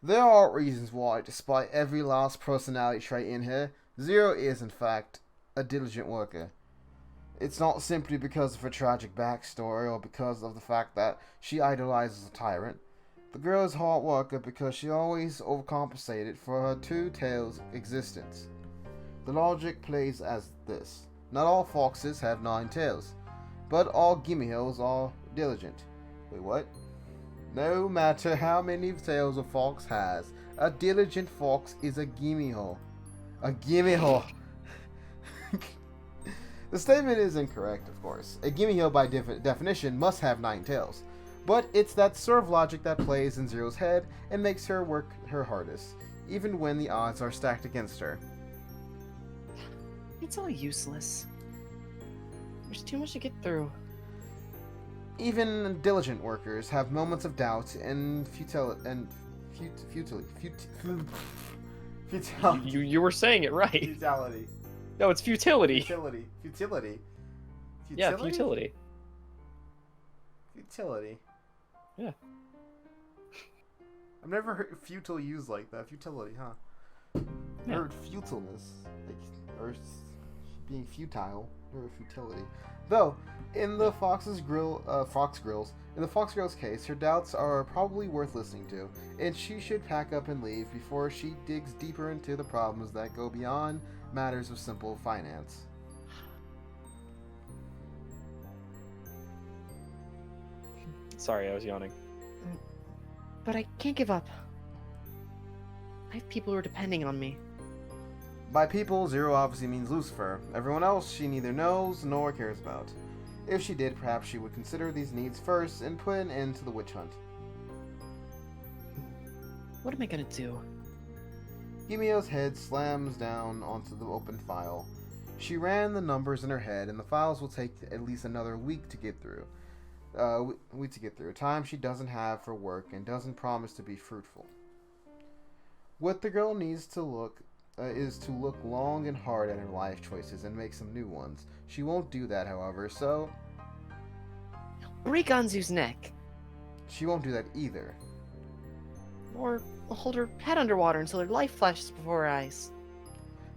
There are reasons why, despite every last personality trait in here, Zero is, in fact, a diligent worker. It's not simply because of her tragic backstory or because of the fact that she idolizes a tyrant. The girl is a hard worker because she always overcompensated for her two-tailed existence. The logic plays as this. Not all foxes have 9 tails, but all gimmihills are diligent. Wait, what? No matter how many tails a fox has, a diligent fox is a gimmihole. A gimmihole. The statement is incorrect, of course. A gimmihole, by definition, must have 9 tails. But it's that sort of logic that plays in Zero's head and makes her work her hardest, even when the odds are stacked against her. It's all useless. There's too much to get through. Even diligent workers have moments of doubt and futility. You were saying it right. Futility. No, it's futility. Futility. Yeah, futility. Futility. Yeah. I've never heard futile used like that. Futility, huh? I heard futileness, or being futile, or futility. Though, in the Fox Girl's case, her doubts are probably worth listening to, and she should pack up and leave before she digs deeper into the problems that go beyond matters of simple finance. Sorry, I was yawning. But I can't give up. I have people who are depending on me. By people, Zero obviously means Lucifer. Everyone else she neither knows nor cares about. If she did, perhaps she would consider these needs first and put an end to the witch hunt. What am I gonna do? Gimio's head slams down onto the open file. She ran the numbers in her head, and the files will take at least another week to get through. Time she doesn't have for work and doesn't promise to be fruitful. What the girl needs to look is to look long and hard at her life choices and make some new ones. She won't do that, however, so Break Anzu's neck. she won't do that either. Or hold her head underwater until her life flashes before her eyes.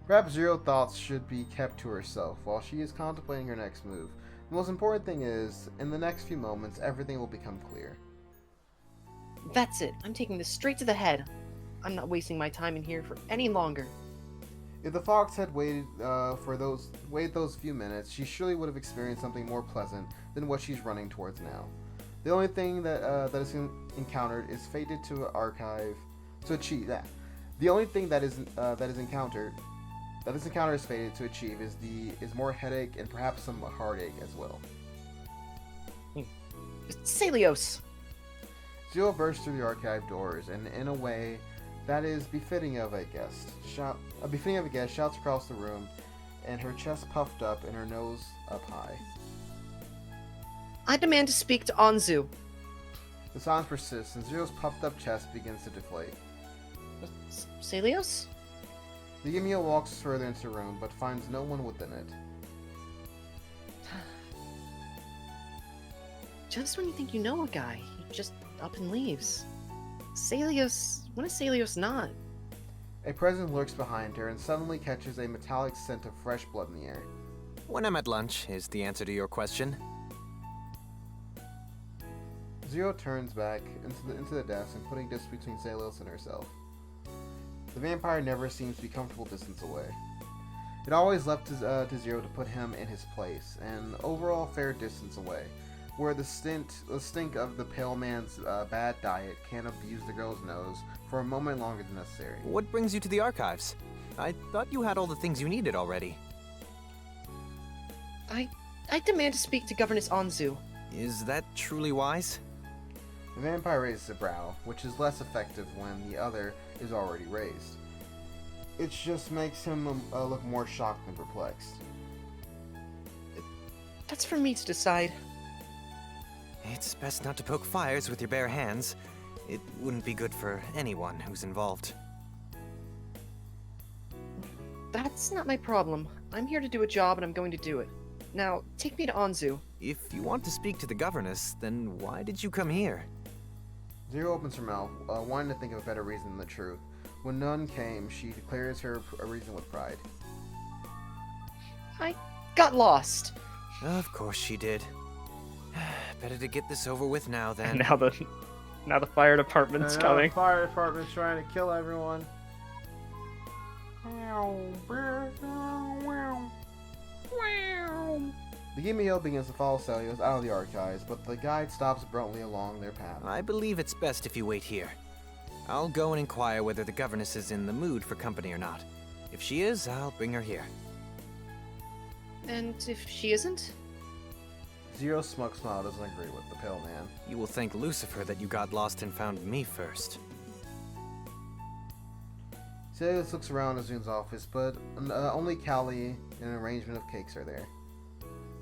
Perhaps Zero thoughts should be kept to herself while she is contemplating her next move. The most important thing is, in the next few moments, everything will become clear. That's it. I'm taking this straight to the head. I'm not wasting my time in here for any longer. If the fox had waited those few minutes, she surely would have experienced something more pleasant than what she's running towards now. The only thing that is encountered is fated to achieve that. The only thing that is encountered is fated to achieve is more headache and perhaps some heartache as well. Celios! Zero bursts through the archive doors and, in a way that is befitting of a guest, shouts across the room, and her chest puffed up and her nose up high. I demand to speak to Anzu. The silence persists, and Zero's puffed up chest begins to deflate. Celios? The Ymio walks further into the room, but finds no one within it. Just when you think you know a guy, he just up and leaves. Celios... When is Celios not? A presence lurks behind her and suddenly catches a metallic scent of fresh blood in the air. When I'm at lunch is the answer to your question. Zero turns back into the desk and putting distance between Celios and herself. The vampire never seems to be comfortable distance away. It always left to Zero to put him in his place, an overall fair distance away, where the stink of the pale man's bad diet can't abuse the girl's nose for a moment longer than necessary. What brings you to the archives? I thought you had all the things you needed already. I demand to speak to Governess Anzu. Is that truly wise? The vampire raises a brow, which is less effective when the other is already raised. It just makes him look more shocked and perplexed. That's for me to decide. It's best not to poke fires with your bare hands. It wouldn't be good for anyone who's involved. That's not my problem. I'm here to do a job and I'm going to do it. Now, take me to Anzu. If you want to speak to the governess, then why did you come here? Zero opens her mouth, wanting to think of a better reason than the truth. When none came, she declares her reason with pride. I got lost. Of course she did. Better to get this over with now then. And now the fire department's coming. The fire department's trying to kill everyone. The Gimme Hill begins to follow Celios out of the archives, but the guide stops abruptly along their path. I believe it's best if you wait here. I'll go and inquire whether the governess is in the mood for company or not. If she is, I'll bring her here. And if she isn't? Zero's smug smile doesn't agree with the pale man. You will thank Lucifer that you got lost and found me first. Celios looks around Azun's office, but only Callie and an arrangement of cakes are there.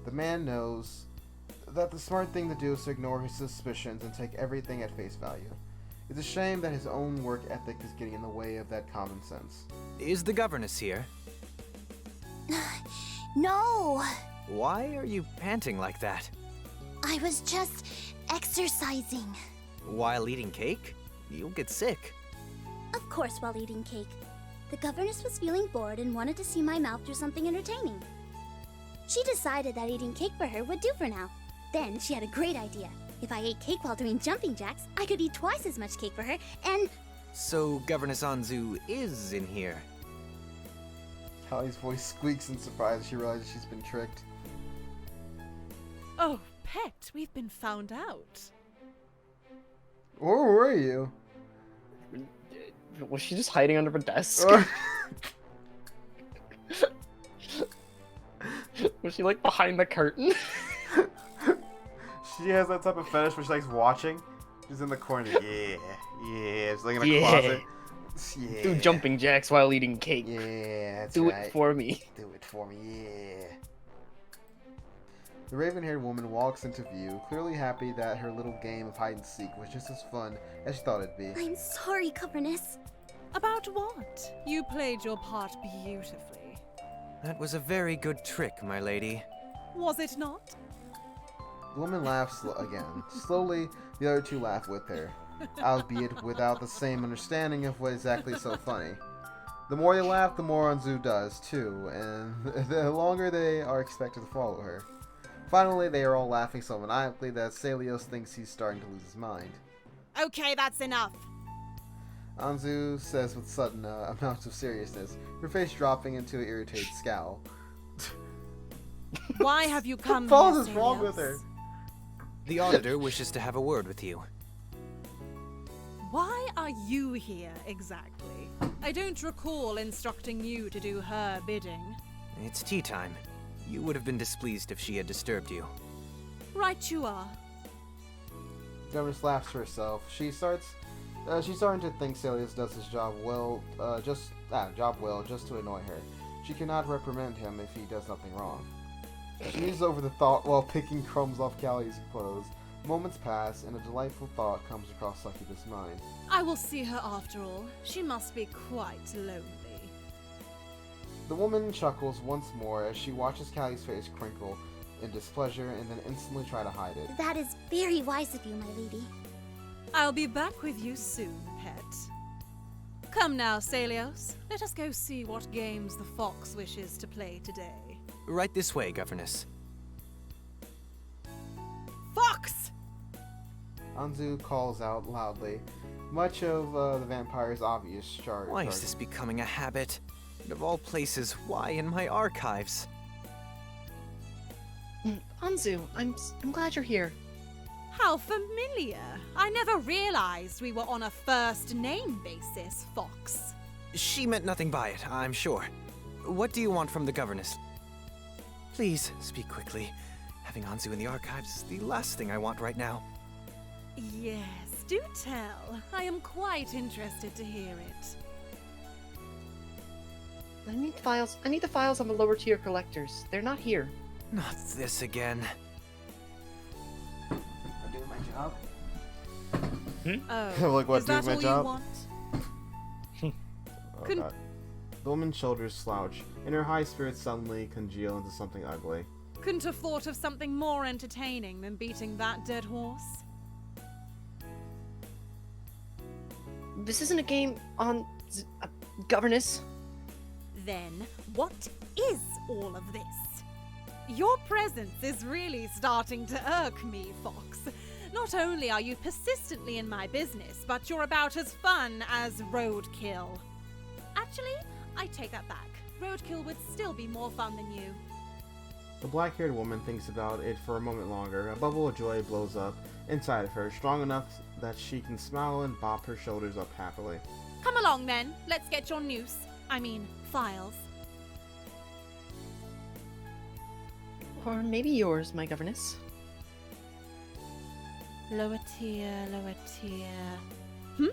The man knows that the smart thing to do is to ignore his suspicions and take everything at face value. It's a shame that his own work ethic is getting in the way of that common sense. Is the governess here? No! Why are you panting like that? I was just exercising. While eating cake? You'll get sick. Of course, while eating cake. The governess was feeling bored and wanted to see my mouth do something entertaining. She decided that eating cake for her would do for now. Then she had a great idea. If I ate cake while doing jumping jacks, I could eat twice as much cake for her, and... So Governess Anzu is in here. Callie's voice squeaks in surprise as she realizes she's been tricked. Oh, Pet, we've been found out. Where were you? Was she just hiding under a desk? Was she like behind the curtain? She has that type of fetish where she likes watching. She's in the corner. Yeah. She's like in a Yeah. closet. Yeah. Do jumping jacks while eating cake. Yeah, that's Do right. it for me. Do it for me, yeah. The raven-haired woman walks into view, clearly happy that her little game of hide-and-seek was just as fun as she thought it'd be. I'm sorry, governess. About what? You played your part beautifully. That was a very good trick, my lady. Was it not? The woman laughs again. Slowly, the other two laugh with her, albeit without the same understanding of what exactly is so funny. The more they laugh, the more Anzu does, too, and the longer they are expected to follow her. Finally, they are all laughing so maniacally that Celios thinks he's starting to lose his mind. Okay, that's enough. Anzu says with sudden amounts of seriousness, her face dropping into an irritated scowl. Why have you come What here, is wrong with Celios? her? The auditor wishes to have a word with you. Why are you here, exactly? I don't recall instructing you to do her bidding. It's tea time. You would have been displeased if she had disturbed you. Right you are. Governess laughs to herself. She's starting to think Celios does his job well, just to annoy her. She cannot reprimand him if he does nothing wrong. She mused over the thought while picking crumbs off Callie's clothes. Moments pass, and a delightful thought comes across Succuba's mind. I will see her after all. She must be quite lonely. The woman chuckles once more as she watches Callie's face crinkle in displeasure and then instantly try to hide it. That is very wise of you, my lady. I'll be back with you soon, pet. Come now, Celios. Let us go see what games the fox wishes to play today. Right this way, Governess. Fox! Anzu calls out loudly, much of the vampire's obvious charge. Why is this becoming a habit? And of all places, why in my archives? Anzu, I'm glad you're here. How familiar. I never realized we were on a first name basis, Fox. She meant nothing by it, I'm sure. What do you want from the governess? Please, speak quickly. Having Anzu in the archives is the last thing I want right now. Yes, do tell. I am quite interested to hear it. I need the files on the lower tier collectors. They're not here. Not this again. I'm doing my job. Oh, Like, what, is that doing my all job? you want? Oh, Couldn't- God. The woman's shoulders slouch, and her high spirits suddenly congeal into something ugly. Couldn't have thought of something more entertaining than beating that dead horse? This isn't a game on governess. Then, what is all of this? Your presence is really starting to irk me, Fox. Not only are you persistently in my business, but you're about as fun as roadkill. Actually, I take that back. Roadkill would still be more fun than you. The black-haired woman thinks about it for a moment longer. A bubble of joy blows up inside of her, strong enough that she can smile and bop her shoulders up happily. Come along then, let's get your files. Or maybe yours, my governess. Lower tier, lower tier.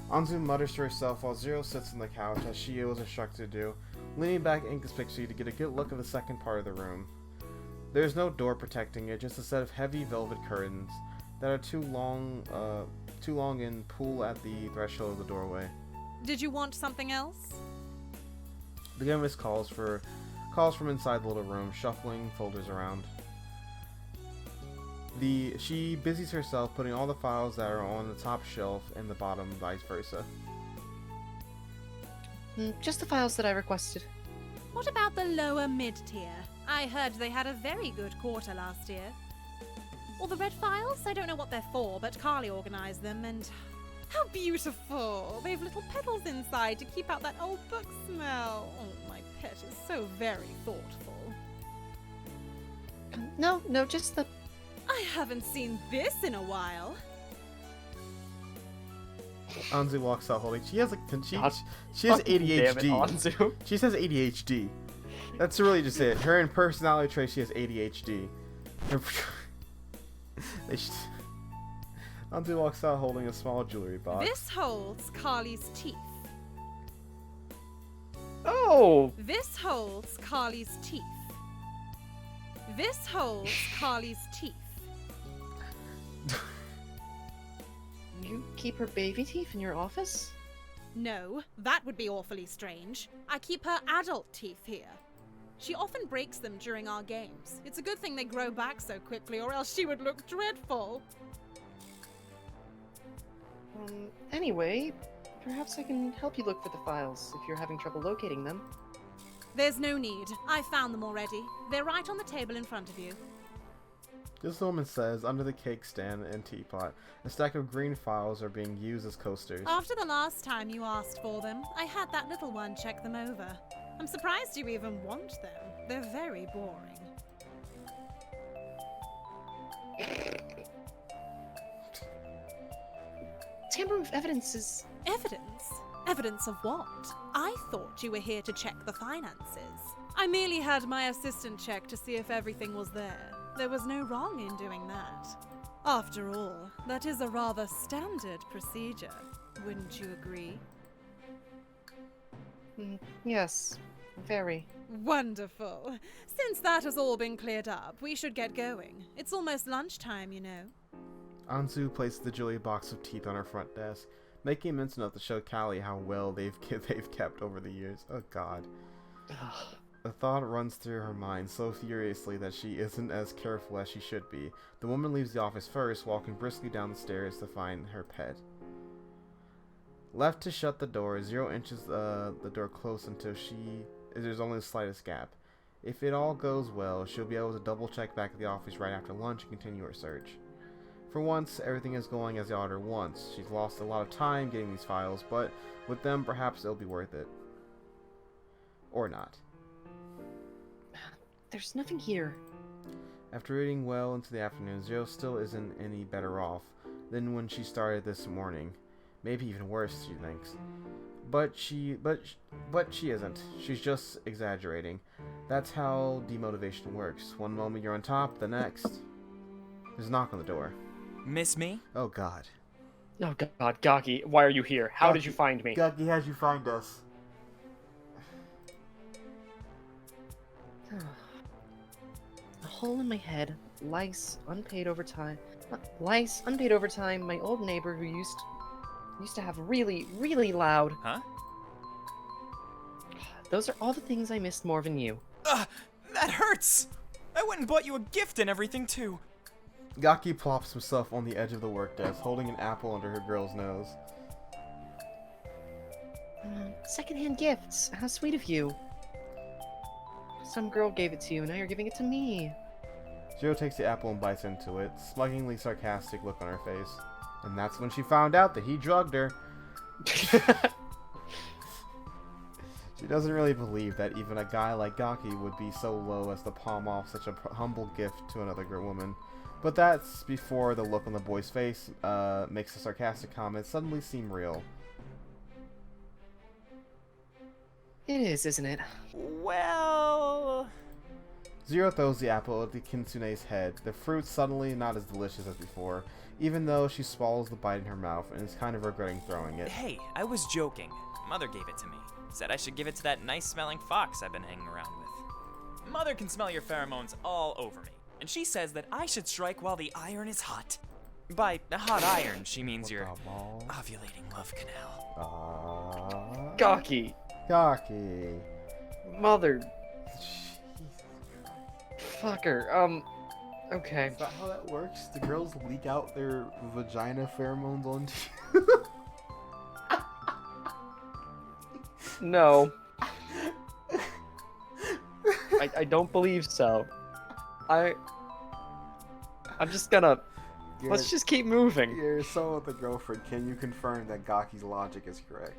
Anzu mutters to herself while Zero sits on the couch as she was instructed to do, leaning back inconspicuously to get a good look at the second part of the room. There is no door protecting it, just a set of heavy velvet curtains that are too long and pull at the threshold of the doorway. Did you want something else? The governess calls from inside the little room, shuffling folders around. She busies herself putting all the files that are on the top shelf in the bottom, vice versa. Just the files that I requested. What about the lower mid-tier? I heard they had a very good quarter last year. Or the red files? I don't know what they're for, but Carly organized them, and how beautiful! They have little petals inside to keep out that old book smell. Oh, my pet is so very thoughtful. No, just the... I haven't seen this in a while. Anzu walks out holding. She has God, she has fucking damn it, ADHD. Anzu. She says ADHD. That's really just it. Her in personality trait, she has ADHD. Anzu walks out holding a small jewelry box. This holds Carly's teeth. Oh! This holds Carly's teeth. This holds Carly's teeth. You keep her baby teeth in your office? No, that would be awfully strange. I keep her adult teeth here. She often breaks them during our games. It's a good thing they grow back so quickly, or else she would look dreadful. Anyway, perhaps I can help you look for the files if you're having trouble locating them. There's no need. I found them already. They're right on the table in front of you. This woman says, under the cake stand and teapot, a stack of green files are being used as coasters. After the last time you asked for them, I had that little one check them over. I'm surprised you even want them. They're very boring. Tampering with evidence is... Evidence? Evidence of what? I thought you were here to check the finances. I merely had my assistant check to see if everything was there. There was no wrong in doing that. After all, that is a rather standard procedure. Wouldn't you agree? Yes, very. Wonderful. Since that has all been cleared up, we should get going. It's almost lunchtime, you know. Anzu places the jewelry box of teeth on her front desk, making mention of to show Callie how well they've kept over the years. Oh god. A thought runs through her mind so furiously that she isn't as careful as she should be. The woman leaves the office first, walking briskly down the stairs to find her pet. Left to shut the door, Zero inches the door close until there's only the slightest gap. If it all goes well, she'll be able to double check back at the office right after lunch and continue her search. For once, everything is going as the auditor wants. She's lost a lot of time getting these files, but with them, perhaps it'll be worth it. Or not. There's nothing here. After reading well into the afternoon, Zero still isn't any better off than when she started this morning. Maybe even worse, she thinks. But she isn't. She's just exaggerating. That's how demotivation works. One moment you're on top, the next. There's a knock on the door. Miss me? Oh god. Oh god, Gaki, why are you here? How did Gaki- you find me? Gaki, how'd you find us? A hole in my head, lice, unpaid overtime. Lice, unpaid overtime, my old neighbor who used to have really, really loud. Huh? Those are all the things I missed more than you. Ugh! That hurts! I went and bought you a gift and everything, too. Gaki plops himself on the edge of the work desk, holding an apple under her girl's nose. Secondhand gifts. How sweet of you. Some girl gave it to you, and now you're giving it to me. Zero takes the apple and bites into it, smugglingly sarcastic look on her face. And that's when she found out that he drugged her. She doesn't really believe that even a guy like Gaki would be so low as to palm off such a humble gift to another woman. But that's before the look on the boy's face makes the sarcastic comment suddenly seem real. It is, isn't it? Well... Zero throws the apple at the Kitsune's head, the fruit suddenly not as delicious as before, even though she swallows the bite in her mouth and is kind of regretting throwing it. Hey, I was joking. Mother gave it to me. Said I should give it to that nice-smelling fox I've been hanging around with. Mother can smell your pheromones all over me, and she says that I should strike while the iron is hot. By hot iron, she means your ovulating love canal. Gaki. Gaki. Mother. Fucker. Okay. Is that how that works? The girls leak out their vagina pheromones onto you? No. I don't believe so. I'm just gonna... Let's just keep moving. You're so with a girlfriend. Can you confirm that Gaki's logic is correct?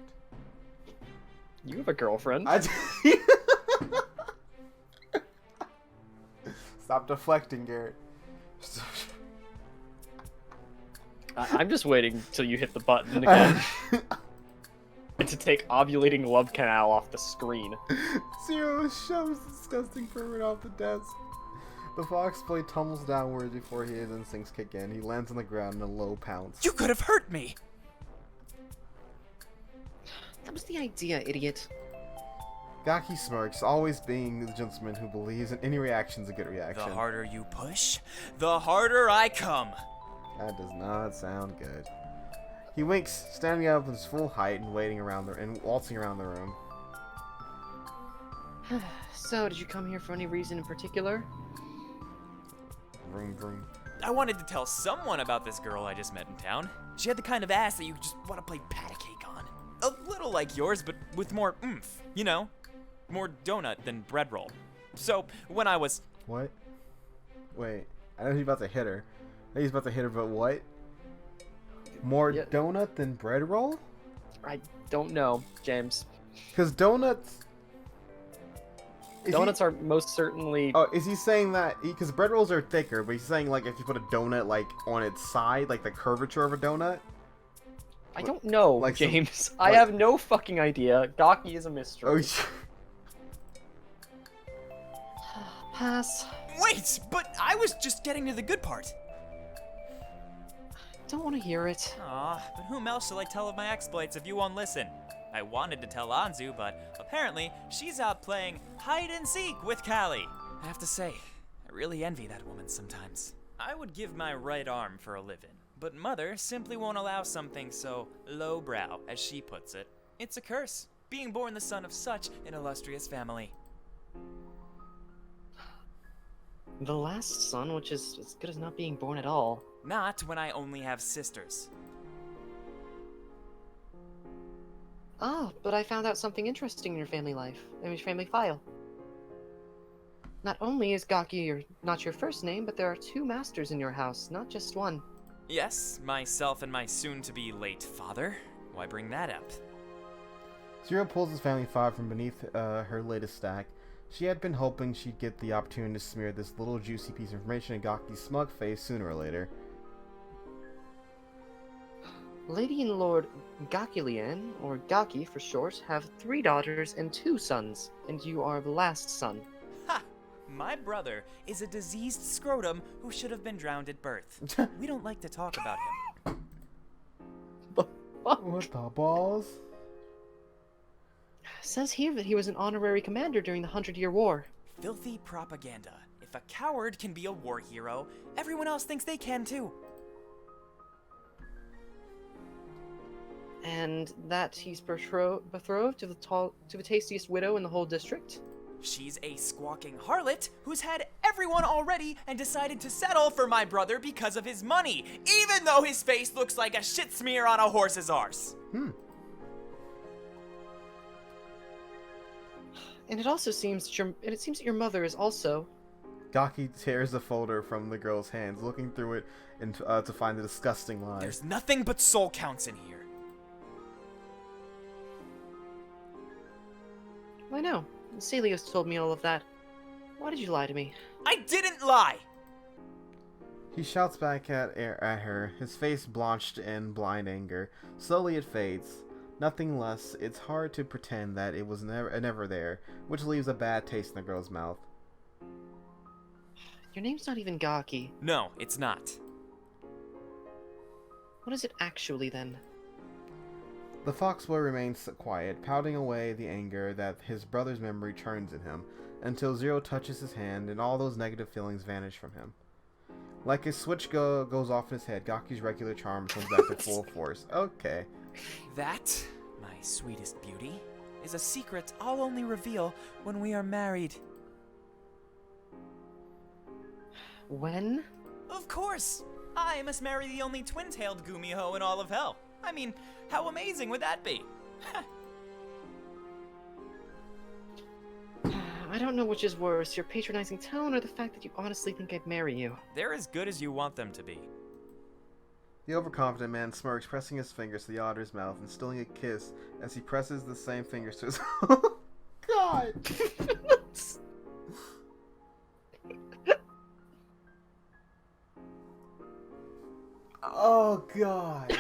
You have a girlfriend. Stop deflecting, Garrett. I'm just waiting till you hit the button again. And to take ovulating love canal off the screen. Zero shoves disgusting pervert off the desk. The fox blade tumbles downwards before his instincts kick in. He lands on the ground in a low pounce. You could have hurt me! That was the idea, idiot. Gaki smirks, always being the gentleman who believes in any reaction's a good reaction. The harder you push, the harder I come. That does not sound good. He winks, standing up at his full height and waltzing around the room. So, did you come here for any reason in particular? Vroom vroom. I wanted to tell someone about this girl I just met in town. She had the kind of ass that you just want to play patty cake on. A little like yours, but with more oomph, you know? More donut than bread roll. So, when I was... What? Wait, I know he's about to hit her. I know he's about to hit her, but what? More donut than bread roll? I don't know, James. Because donuts... Donuts are most certainly... Oh, is he saying that... Because bread rolls are thicker, but he's saying, like, if you put a donut, like, on its side, like the curvature of a donut? I don't know, like James. I have no fucking idea. Gaki is a mystery. Oh, Pass. Wait, but I was just getting to the good part. Don't want to hear it. Aw, but whom else shall I tell of my exploits if you won't listen? I wanted to tell Anzu, but apparently she's out playing hide and seek with Callie. I have to say, I really envy that woman sometimes. I would give my right arm for a live-in, but Mother simply won't allow something so lowbrow, as she puts it. It's a curse, being born the son of such an illustrious family. The last son, which is as good as not being born at all. Not when I only have sisters. Ah, but I found out something interesting in your family life, in your family file. Not only is Gaki not your first name, but there are 2 masters in your house, not just one. Yes, myself and my soon-to-be late father. Why bring that up? Zero pulls his family file from beneath her latest stack. She had been hoping she'd get the opportunity to smear this little juicy piece of information in Gaki's smug face sooner or later. Lady and Lord Gakilian, or Gaki for short, have 3 daughters and 2 sons, and you are the last son. Ha! My brother is a diseased scrotum who should have been drowned at birth. We don't like to talk about him. What the balls? Says here that he was an honorary commander during the 100-Year War. Filthy propaganda. If a coward can be a war hero, everyone else thinks they can too. And that he's betrothed to the tastiest widow in the whole district? She's a squawking harlot who's had everyone already and decided to settle for my brother because of his money, even though his face looks like a shit smear on a horse's arse. And it seems that your mother is also. Gaki tears the folder from the girl's hands, looking through it and to find the disgusting lie. There's nothing but soul counts in here. I know. Celios told me all of that. Why did you lie to me? I didn't lie! He shouts back at her, his face blanched in blind anger. Slowly it fades. Nothing less, it's hard to pretend that it was never there, which leaves a bad taste in the girl's mouth. Your name's not even Gaki. No, it's not. What is it actually, then? The foxboy remains quiet, pouting away the anger that his brother's memory churns in him, until Zero touches his hand and all those negative feelings vanish from him. Like a switch goes off in his head, Gaki's regular charm comes back to full force. Okay. That, my sweetest beauty, is a secret I'll only reveal when we are married. When? Of course! I must marry the only twin-tailed Gumiho in all of hell. I mean, how amazing would that be? I don't know which is worse, your patronizing tone or the fact that you honestly think I'd marry you. They're as good as you want them to be. The overconfident man smirks, pressing his fingers to the otter's mouth and stealing a kiss as he presses the same fingers to his God! Oh, God.